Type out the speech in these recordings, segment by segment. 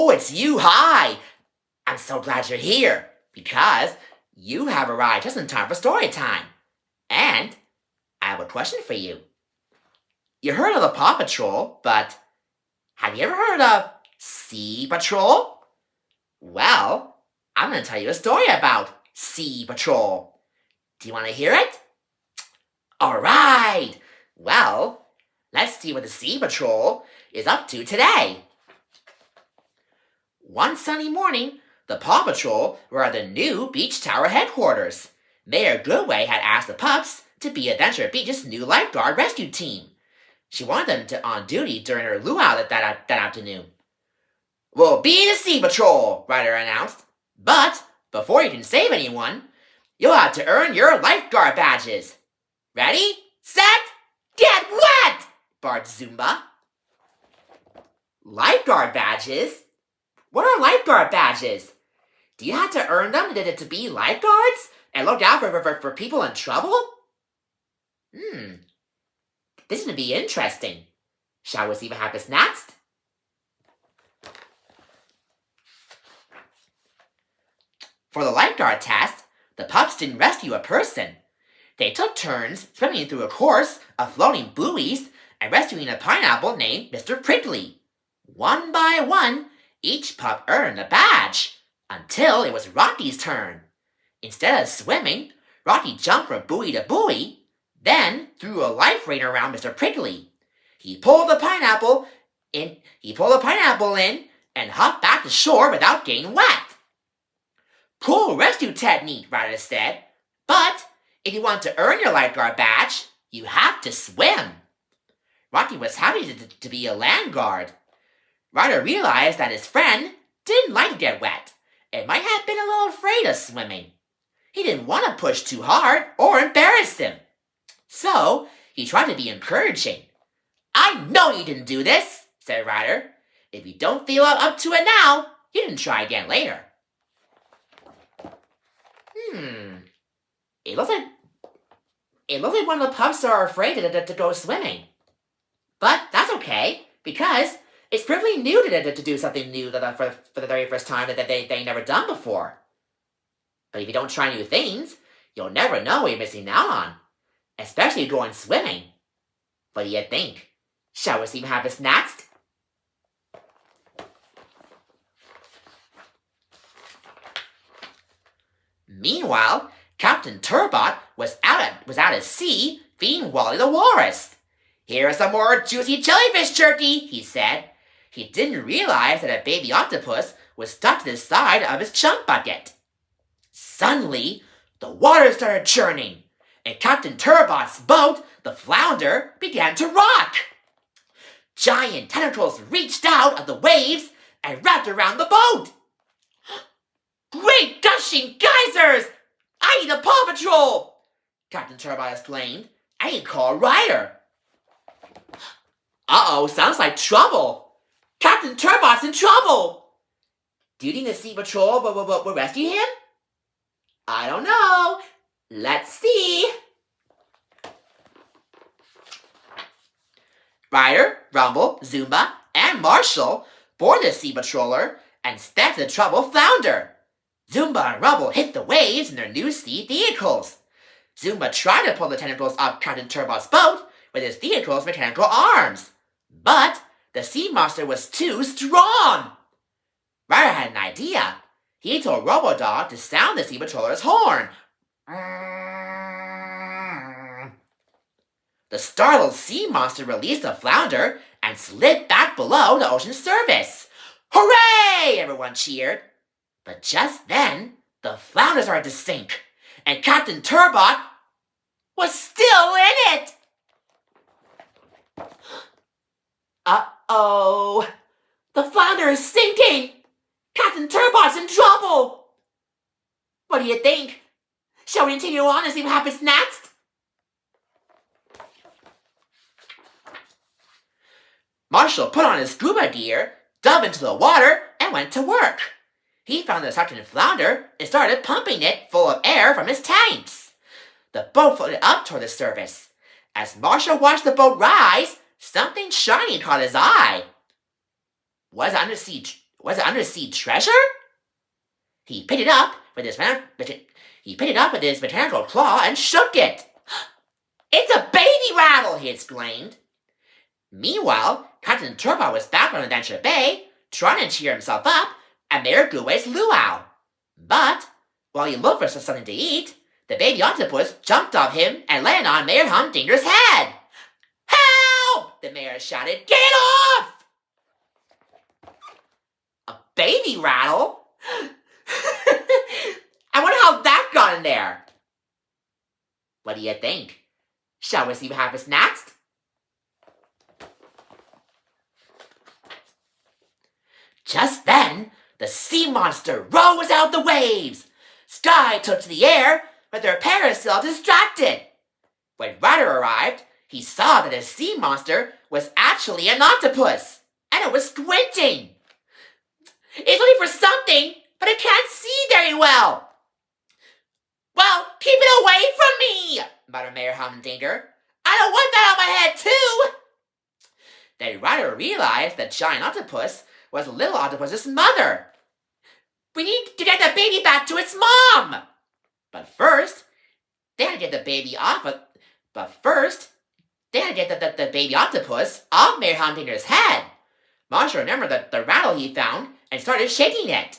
Oh, it's you. Hi. I'm so glad you're here because you have arrived just in time for story time. And I have a question for you. You heard of the Paw Patrol, but have you ever heard of Sea Patrol? Well, I'm going to tell you a story about Sea Patrol. Do you want to hear it? All right. Well, let's see what the Sea Patrol is up to today. One sunny morning, the Paw Patrol were at the new Beach Tower headquarters. Mayor Goodway had asked the pups to be Adventure Beach's new lifeguard rescue team. She wanted them to on duty during her luau that afternoon. "We'll be the Sea Patrol," Ryder announced. "But before you can save anyone, you'll have to earn your lifeguard badges. Ready, set, get wet!" barked Zumba. Lifeguard badges? What are lifeguard badges? Do you have to earn them to be lifeguards and look out for people in trouble? This is going to be interesting. Shall we see what happens next? For the lifeguard test, the pups didn't rescue a person. They took turns swimming through a course of floating buoys and rescuing a pineapple named Mr. Prickly. One by one, each pup earned a badge, until it was Rocky's turn. Instead of swimming, Rocky jumped from buoy to buoy, then threw a life ring around Mr. Prickly. He pulled the pineapple in, and hopped back to shore without getting wet. "Cool rescue technique," Ryder said. "But if you want to earn your lifeguard badge, you have to swim." Rocky was happy to be a land guard. Ryder realized that his friend didn't like to get wet and might have been a little afraid of swimming. He didn't want to push too hard or embarrass him. So he tried to be encouraging. "I know you can do this," said Ryder. "If you don't feel up to it now, you can try again later." It looks like one of the pups are afraid to go swimming. But that's okay, because it's pretty new to do something new for the very first time that they never done before. But if you don't try new things, you'll never know what you're missing out on, especially going swimming. What do you think? Shall we see what happens next? Meanwhile, Captain Turbot was out at sea feeding Wally the Walrus. "Here is some more juicy jellyfish jerky," he said. He didn't realize that a baby octopus was stuck to the side of his chunk bucket. Suddenly, the water started churning, and Captain Turbot's boat, the Flounder, began to rock. Giant tentacles reached out of the waves and wrapped around the boat. "Great gushing geysers! I need a Paw Patrol!" Captain Turbot exclaimed. "I need to call Ryder." Uh-oh, sounds like trouble. Captain Turbot's in trouble. Do you think the Sea Patrol will rescue him? I don't know. Let's see. Ryder, Rumble, Zumba, and Marshall board the Sea Patroller and sped to the troubled Flounder. Zumba and Rumble hit the waves in their new sea vehicles. Zumba tried to pull the tentacles off Captain Turbot's boat with his vehicle's mechanical arms, but the sea monster was too strong. Ryder had an idea. He told Robodog to sound the Sea Patroller's horn. The startled sea monster released the Flounder and slid back below the ocean's surface. "Hooray!" everyone cheered. But just then, the Flounder started to sink, and Captain Turbot was still in it. Uh-oh! The Flounder is sinking! Captain Turbot's in trouble! What do you think? Shall we continue on and see what happens next? Marshall put on his scuba gear, dove into the water, and went to work. He found the suction Flounder and started pumping it full of air from his tanks. The boat floated up toward the surface. As Marshall watched the boat rise, something shiny caught his eye. Was Was it undersea treasure? He picked it up with his mechanical claw and shook it. It's a baby rattle, he exclaimed. Meanwhile, Captain Turbot was back on Adventure Bay, trying to cheer himself up at Mayor Goodway's luau. But, while he looked for something to eat, the baby octopus jumped off him and landed on Mayor Humdinger's head. Help! The mayor shouted. Get off! A baby rattle? I wonder how that got in there. What do you think? Shall we see what happens next? Just then, the sea monster rose out the waves. Sky took to the air, but their parasail distracted. When Ryder arrived, he saw that the sea monster was actually an octopus, and it was squinting. It's looking for something, but it can't see very well. Well, keep it away from me, muttered Mayor Humdinger. I don't want that on my head, too. Then Ryder realized that giant octopus was little octopus's mother. We need to get the baby back to its mom. But first, they had to get the baby octopus off Mayor Humdinger's head. Marshall remembered the rattle he found and started shaking it.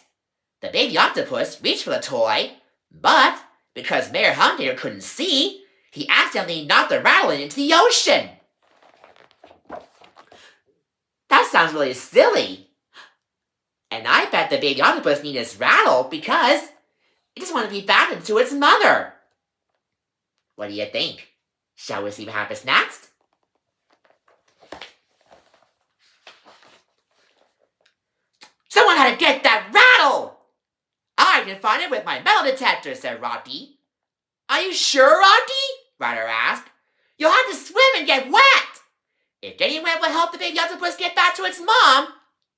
The baby octopus reached for the toy, but because Mayor Humdinger couldn't see, he accidentally knocked the rattle into the ocean. That sounds really silly. And I bet the baby octopus needed its rattle because it just wanted to be back into its mother. What do you think? Shall we see what happens next? Someone had to get that rattle! I can find it with my metal detector, said Rocky. Are you sure, Rocky? Ryder asked. You'll have to swim and get wet. If getting wet will help the baby octopus get back to its mom,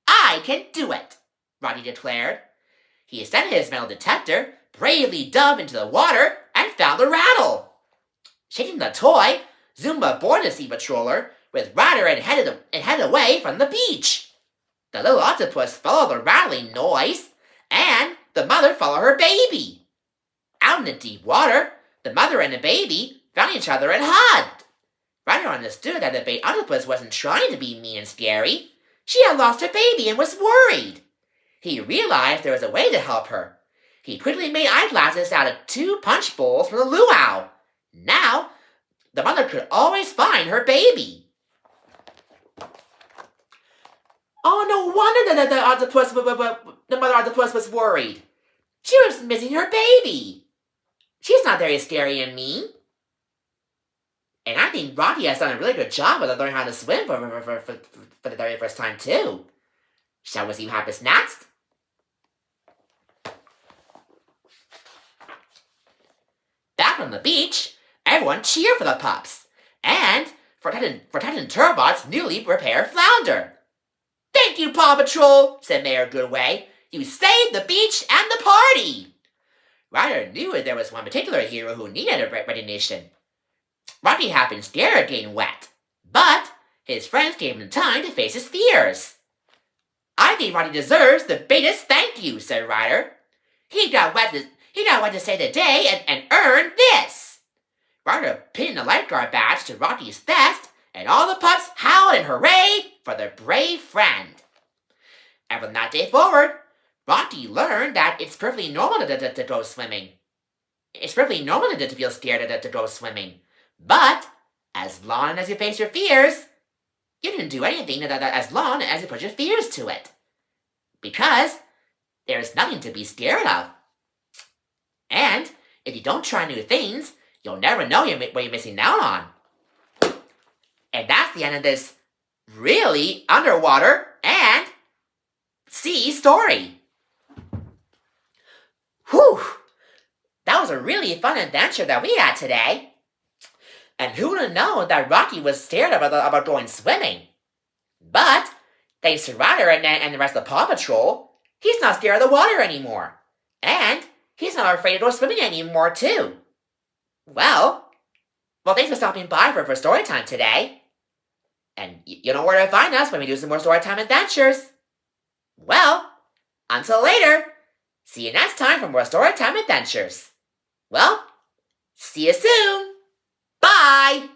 I can do it, Rocky declared. He extended his metal detector, bravely dove into the water, and found the rattle. Shaking the toy, Zumba boarded the sea patroller with Ryder and headed away from the beach. The little octopus followed the rattling noise, and the mother followed her baby. Out in the deep water, the mother and the baby found each other and hugged. Ryder understood that the baby octopus wasn't trying to be mean and scary. She had lost her baby and was worried. He realized there was a way to help her. He quickly made eyeglasses out of 2 punch bowls from the luau. Now, the mother could always find her baby. Oh, no wonder that the mother octopus was worried. She was missing her baby. She's not very scary and mean. And I think Rocky has done a really good job of learning how to swim for the very first time, too. Shall we see what happens next? Back on the beach, everyone cheered for the pups, and for Captain Turbot's newly repaired flounder. Thank you, Paw Patrol, said Mayor Goodway. You saved the beach and the party. Ryder knew that there was one particular hero who needed a recognition. Rocky had been scared of getting wet, but his friends gave him time to face his fears. I think Rocky deserves the biggest thank you, said Ryder. He got wet to save the day and earned this. Ryder pinned the lifeguard badge to Rocky's vest, and all the pups howled and hoorayed for their brave friend. And from that day forward, Rocky learned that it's perfectly normal to go swimming. It's perfectly normal to feel scared to go swimming. But as long as you face your fears, you can do anything as long as you put your fears to it. Because there's nothing to be scared of. And if you don't try new things, you'll never know what you're missing out on. And that's the end of this really underwater and sea story. Whew! That was a really fun adventure that we had today. And who would have known that Rocky was scared about going swimming? But, thanks to Ryder and the rest of the Paw Patrol, he's not scared of the water anymore. And he's not afraid to go swimming anymore, too. Well, thanks for stopping by for story time today. And you know where to find us when we do some more story time adventures. Well, Until later, see you next time for more Storytime Adventures. Well, see you soon. Bye!